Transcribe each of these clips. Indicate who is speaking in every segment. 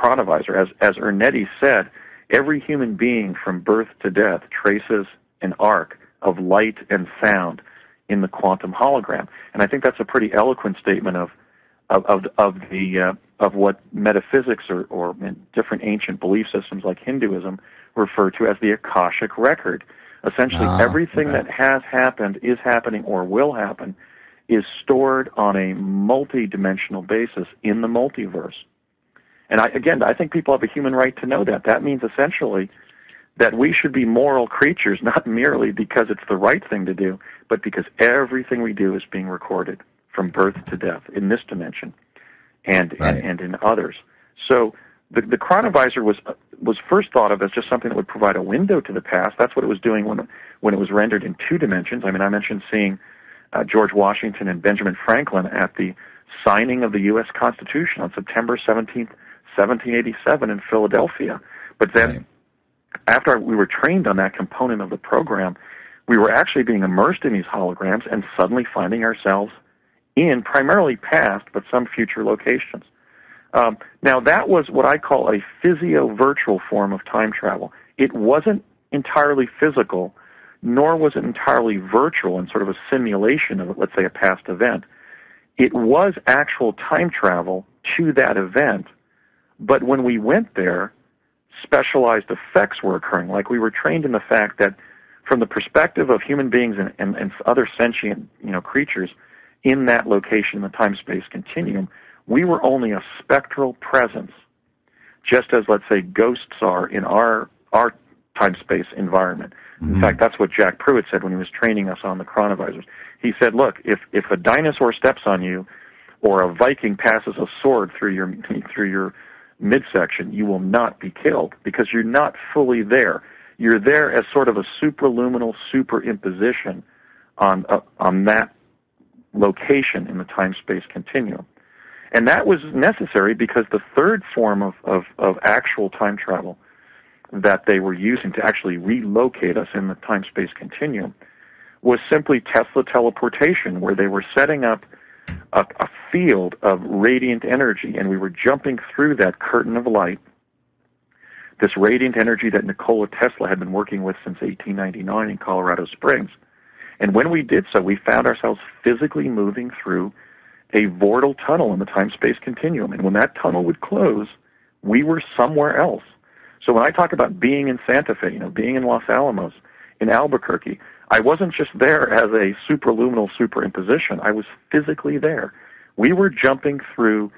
Speaker 1: chronovisor. As Ernetti said, every human being from birth to death traces an arc of light and sound in the quantum hologram. And I think that's a pretty eloquent statement of what metaphysics or different ancient belief systems like Hinduism refer to as the Akashic record. Essentially, everything that has happened, is happening, or will happen is stored on a multi-dimensional basis in the multiverse. And I think people have a human right to know that. That means essentially that we should be moral creatures, not merely because it's the right thing to do, but because everything we do is being recorded from birth to death in this dimension and in others. So the chronovisor was first thought of as just something that would provide a window to the past. That's what it was doing when it was rendered in two dimensions. I mean, I mentioned seeing George Washington and Benjamin Franklin at the signing of the U.S. Constitution on September 17th, 1787 in Philadelphia. But then after we were trained on that component of the program, we were actually being immersed in these holograms and suddenly finding ourselves in primarily past, but some future locations. Now, that was what I call a physio-virtual form of time travel. It wasn't entirely physical, nor was it entirely virtual in sort of a simulation of, let's say, a past event. It was actual time travel to that event, but when we went there, specialized effects were occurring. Like, we were trained in the fact that from the perspective of human beings and other sentient creatures in that location in the time-space continuum, we were only a spectral presence, just as, let's say, ghosts are in our time-space environment. In fact, that's what Jack Pruitt said when he was training us on the chronovisors. He said, look, if a dinosaur steps on you or a Viking passes a sword through your midsection, you will not be killed because you're not fully there. You're there as sort of a supraluminal superimposition on that location in the time-space continuum. And that was necessary because the third form of actual time travel that they were using to actually relocate us in the time-space continuum was simply Tesla teleportation, where they were setting up a field of radiant energy, and we were jumping through that curtain of light, this radiant energy that Nikola Tesla had been working with since 1899 in Colorado Springs. And when we did so, we found ourselves physically moving through a vortal tunnel in the time-space continuum. And when that tunnel would close, we were somewhere else. So when I talk about being in Santa Fe, being in Los Alamos, in Albuquerque, I wasn't just there as a supraluminal superimposition. I was physically there. We were jumping through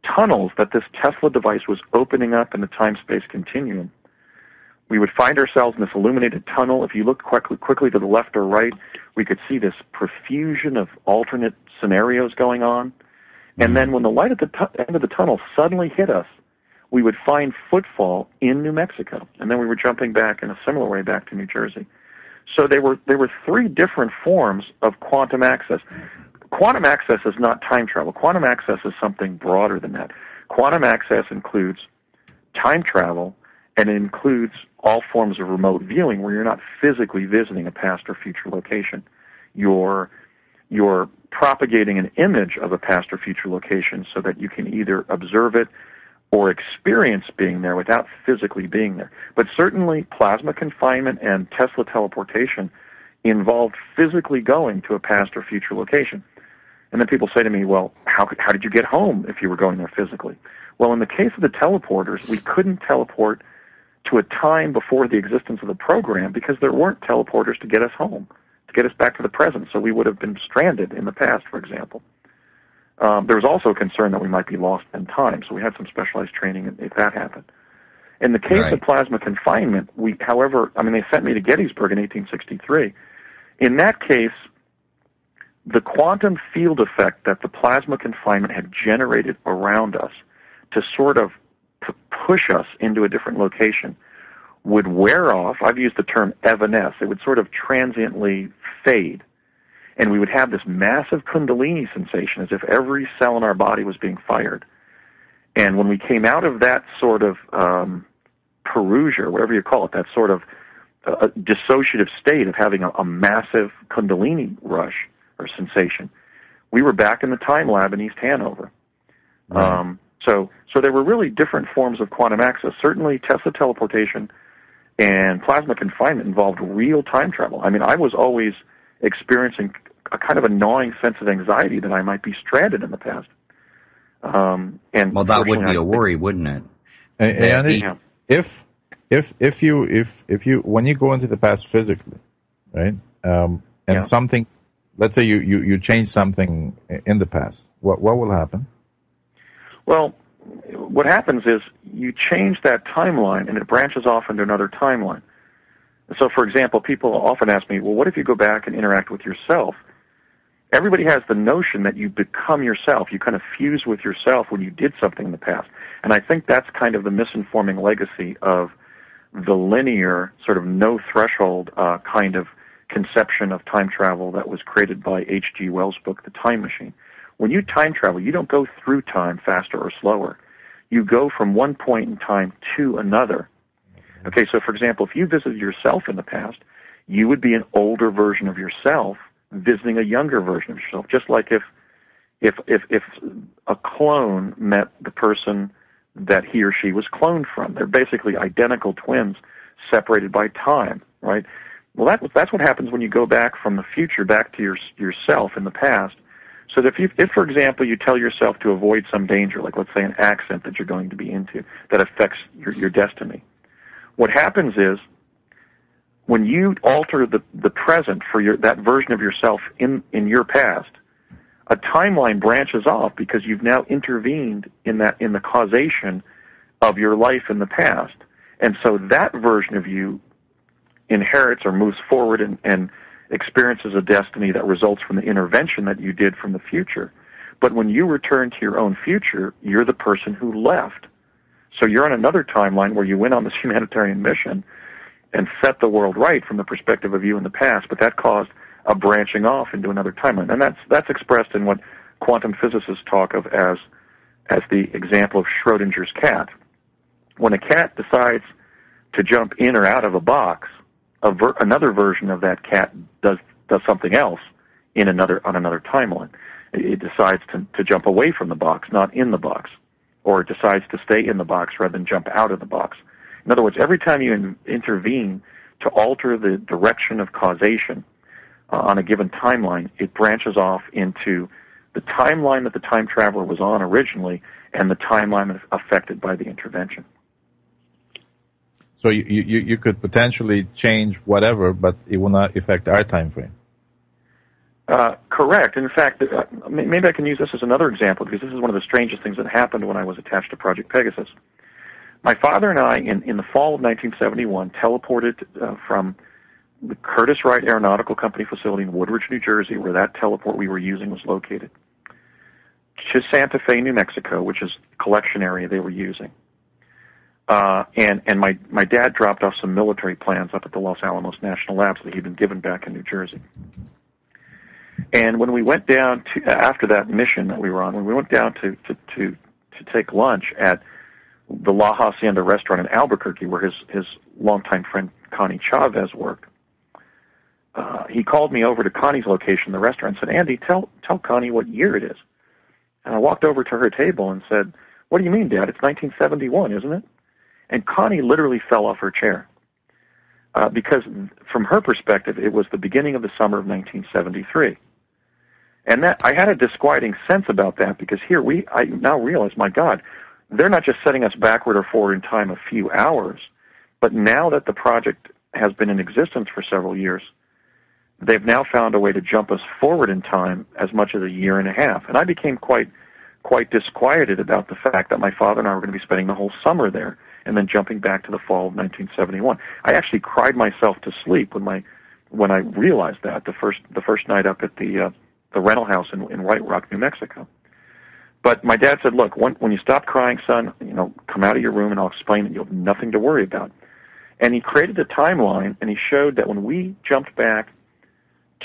Speaker 1: tunnels that this Tesla device was opening up in the time-space continuum. We would find ourselves in this illuminated tunnel. If you look quickly to the left or right, we could see this profusion of alternate scenarios going on. And then when the light at the end of the tunnel suddenly hit us, we would find footfall in New Mexico. And then we were jumping back in a similar way back to New Jersey. So there were three different forms of quantum access. Quantum access is not time travel. Quantum access is something broader than that. Quantum access includes time travel, and it includes all forms of remote viewing where you're not physically visiting a past or future location. You're propagating an image of a past or future location so that you can either observe it or experience being there without physically being there. But certainly plasma confinement and Tesla teleportation involved physically going to a past or future location. And then people say to me, well, how did you get home if you were going there physically? Well, in the case of the teleporters, we couldn't teleport to a time before the existence of the program because there weren't teleporters to get us home, to get us back to the present. So we would have been stranded in the past, for example. There was also a concern that we might be lost in time, so we had some specialized training if that happened. In the case of plasma confinement, they sent me to Gettysburg in 1863. In that case, the quantum field effect that the plasma confinement had generated around us to sort of push us into a different location would wear off. I've used the term evanesce. It would sort of transiently fade. And we would have this massive kundalini sensation as if every cell in our body was being fired. And when we came out of that sort of perusia, whatever you call it, that sort of dissociative state of having a massive kundalini rush or sensation, we were back in the time lab in East Hanover. Right. So there were really different forms of quantum access. Certainly Tesla teleportation and plasma confinement involved real time travel. I mean, I was always experiencing a kind of a gnawing sense of anxiety that I might be stranded in the past. And
Speaker 2: well, that would be a worry, wouldn't it?
Speaker 3: And if you when you go into the past physically, right? And something, let's say you change something in the past, what will happen?
Speaker 1: Well, what happens is you change that timeline and it branches off into another timeline. So, for example, people often ask me, well, what if you go back and interact with yourself? Everybody has the notion that you become yourself. You kind of fuse with yourself when you did something in the past. And I think that's kind of the misinforming legacy of the linear, sort of no-threshold kind of conception of time travel that was created by H.G. Wells' book, The Time Machine. When you time travel, you don't go through time faster or slower. You go from one point in time to another. Okay, so for example, if you visited yourself in the past, you would be an older version of yourself visiting a younger version of yourself, just like if a clone met the person that he or she was cloned from. They're basically identical twins separated by time, right? Well, that's what happens when you go back from the future back to yourself in the past. So that if, for example, you tell yourself to avoid some danger, like let's say an accident that you're going to be into that affects your destiny, what happens is when you alter the present for that version of yourself in your past, a timeline branches off because you've now intervened in the causation of your life in the past. And so that version of you inherits or moves forward and experiences a destiny that results from the intervention that you did from the future. But when you return to your own future, you're the person who left. So you're on another timeline where you went on this humanitarian mission and set the world right from the perspective of you in the past, but that caused a branching off into another timeline. And that's expressed in what quantum physicists talk of as the example of Schrodinger's cat. When a cat decides to jump in or out of a box, another version of that cat does something else on another timeline. It decides to jump away from the box, not in the box, or it decides to stay in the box rather than jump out of the box. In other words, every time you intervene to alter the direction of causation on a given timeline, it branches off into the timeline that the time traveler was on originally and the timeline affected by the intervention.
Speaker 3: So you could potentially change whatever, but it will not affect our time frame.
Speaker 1: Correct. In fact, maybe I can use this as another example because this is one of the strangest things that happened when I was attached to Project Pegasus. My father and I, in the fall of 1971, teleported from the Curtiss-Wright Aeronautical Company facility in Woodridge, New Jersey, where that teleport we were using was located, to Santa Fe, New Mexico, which is the collection area they were using. And my dad dropped off some military plans up at the Los Alamos National Labs that he'd been given back in New Jersey. And when we went down after that mission that we were on, when we went down to take lunch at the La Hacienda restaurant in Albuquerque, where his longtime friend Connie Chavez worked, he called me over to Connie's location, the restaurant, and said, "Andy, tell Connie what year it is." And I walked over to her table and said, "What do you mean, Dad? It's 1971, isn't it?" And Connie literally fell off her chair because from her perspective, it was the beginning of the summer of 1973. And that I had a disquieting sense about that because I now realize, my God, they're not just setting us backward or forward in time a few hours, but now that the project has been in existence for several years, they've now found a way to jump us forward in time as much as a year and a half. And I became quite disquieted about the fact that my father and I were going to be spending the whole summer there and then jumping back to the fall of 1971. I actually cried myself to sleep when I realized that the first night up at the rental house in White Rock, New Mexico. But my dad said, "Look, when you stop crying, son, come out of your room and I'll explain it. You'll have nothing to worry about." And he created a timeline, and he showed that when we jumped back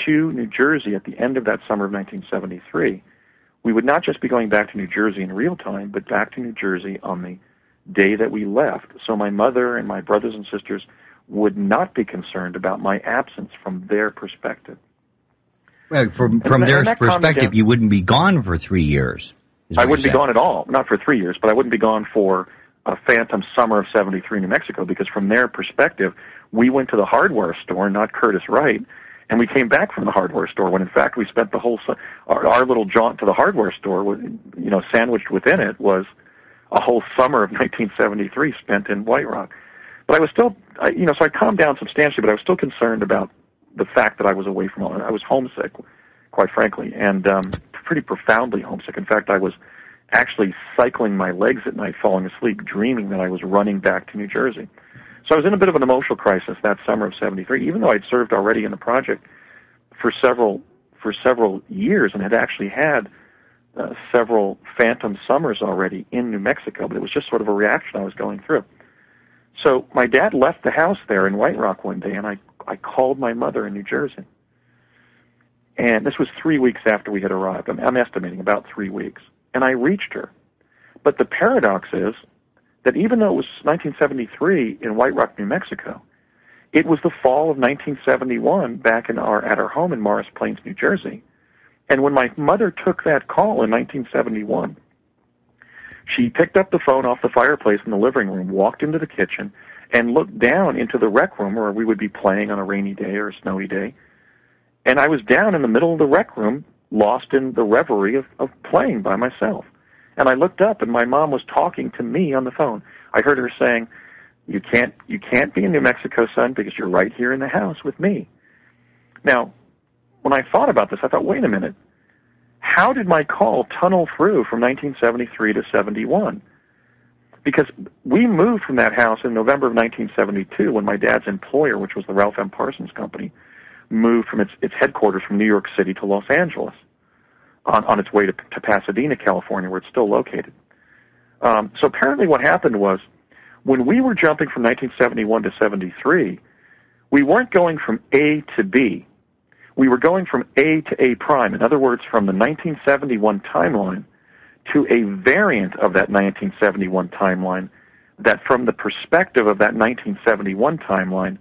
Speaker 1: to New Jersey at the end of that summer of 1973, we would not just be going back to New Jersey in real time, but back to New Jersey on the day that we left. So my mother and my brothers and sisters would not be concerned about my absence from their perspective.
Speaker 2: Well, from their perspective, you wouldn't be gone for 3 years.
Speaker 1: I wouldn't be gone at all, not for 3 years, but I wouldn't be gone for a phantom summer of 73 in New Mexico, because from their perspective, we went to the hardware store, not Curtis Wright, and we came back from the hardware store when, in fact, we spent the whole our little jaunt to the hardware store, sandwiched within it was a whole summer of 1973 spent in White Rock. But I was still, so I calmed down substantially, but I was still concerned about the fact that I was away from home. I was homesick, quite frankly, and pretty profoundly homesick. In fact, I was actually cycling my legs at night, falling asleep, dreaming that I was running back to New Jersey. So I was in a bit of an emotional crisis that summer of 73, even though I'd served already in the project for several years and had actually had several phantom summers already in New Mexico, but it was just sort of a reaction I was going through. So my dad left the house there in White Rock one day, and I called my mother in New Jersey. And this was 3 weeks after we had arrived. I'm estimating about 3 weeks. And I reached her. But the paradox is that even though it was 1973 in White Rock, New Mexico, it was the fall of 1971 back at our home in Morris Plains, New Jersey. And when my mother took that call in 1971, she picked up the phone off the fireplace in the living room, walked into the kitchen, and looked down into the rec room where we would be playing on a rainy day or a snowy day. And I was down in the middle of the rec room, lost in the reverie of playing by myself. And I looked up, and my mom was talking to me on the phone. I heard her saying, you can't be in New Mexico, son, because you're right here in the house with me. Now, when I thought about this, I thought, wait a minute. How did my call tunnel through from 1973 to 71? Because we moved from that house in November of 1972 when my dad's employer, which was the Ralph M. Parsons Company, moved from its headquarters from New York City to Los Angeles on its way to Pasadena, California, where it's still located. So apparently what happened was when we were jumping from 1971 to 73, we weren't going from A to B. We were going from A to A prime. In other words, from the 1971 timeline to a variant of that 1971 timeline that from the perspective of that 1971 timeline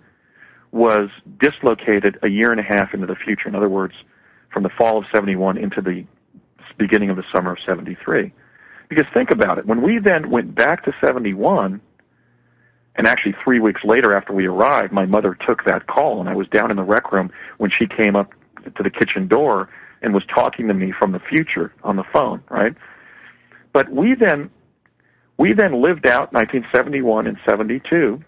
Speaker 1: was dislocated a year and a half into the future. In other words, from the fall of 71 into the beginning of the summer of 73. Because think about it. When we then went back to 71, and actually 3 weeks later after we arrived, my mother took that call, and I was down in the rec room when she came up to the kitchen door and was talking to me from the future on the phone, right? But we then lived out 1971 and 72,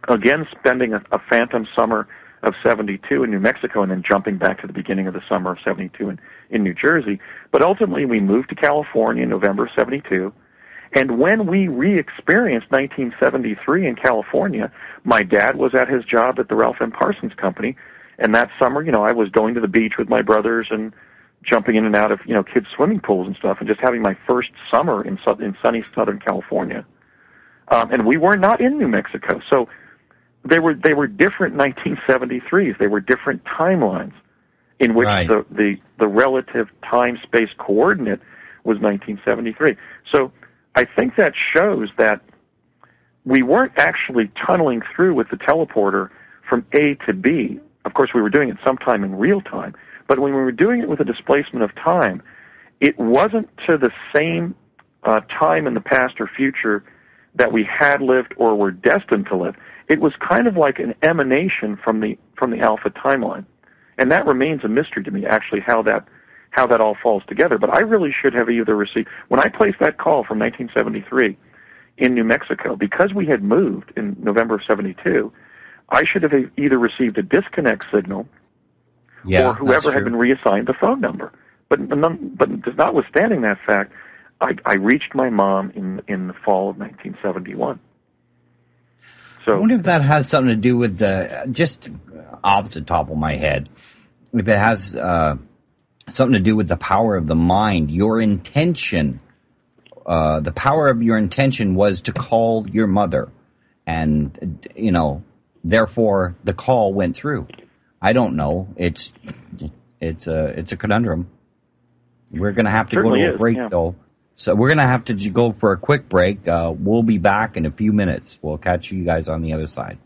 Speaker 1: again spending a phantom summer of 72 in New Mexico and then jumping back to the beginning of the summer of 72 in New Jersey. But ultimately we moved to California in November of 72. And when we re-experienced 1973 in California, my dad was at his job at the Ralph M. Parsons Company, and that summer, I was going to the beach with my brothers and jumping in and out of, kids' swimming pools and stuff, and just having my first summer in sunny Southern California. And we were not in New Mexico, so they were different 1973s. They were different timelines in which the relative time-space coordinate was 1973. So I think that shows that we weren't actually tunneling through with the teleporter from A to B. Of course, we were doing it sometime in real time, but when we were doing it with a displacement of time, it wasn't to the same time in the past or future that we had lived or were destined to live. It was kind of like an emanation from the alpha timeline, and that remains a mystery to me, actually, how that all falls together. But I really should have either received, when I placed that call from 1973 in New Mexico, because we had moved in November of 72, I should have either received a disconnect signal or whoever had been reassigned the phone number. But notwithstanding that fact, I reached my mom in the fall of 1971. So,
Speaker 2: I wonder if that has something to do with just off the top of my head, if it has something to do with the power of the mind. Your intention, the power of your intention was to call your mother, and therefore the call went through. I don't know. It's a conundrum. We're going to have to go to a break, though. So we're going to have to go for a quick break. We'll be back in a few minutes. We'll catch you guys on the other side.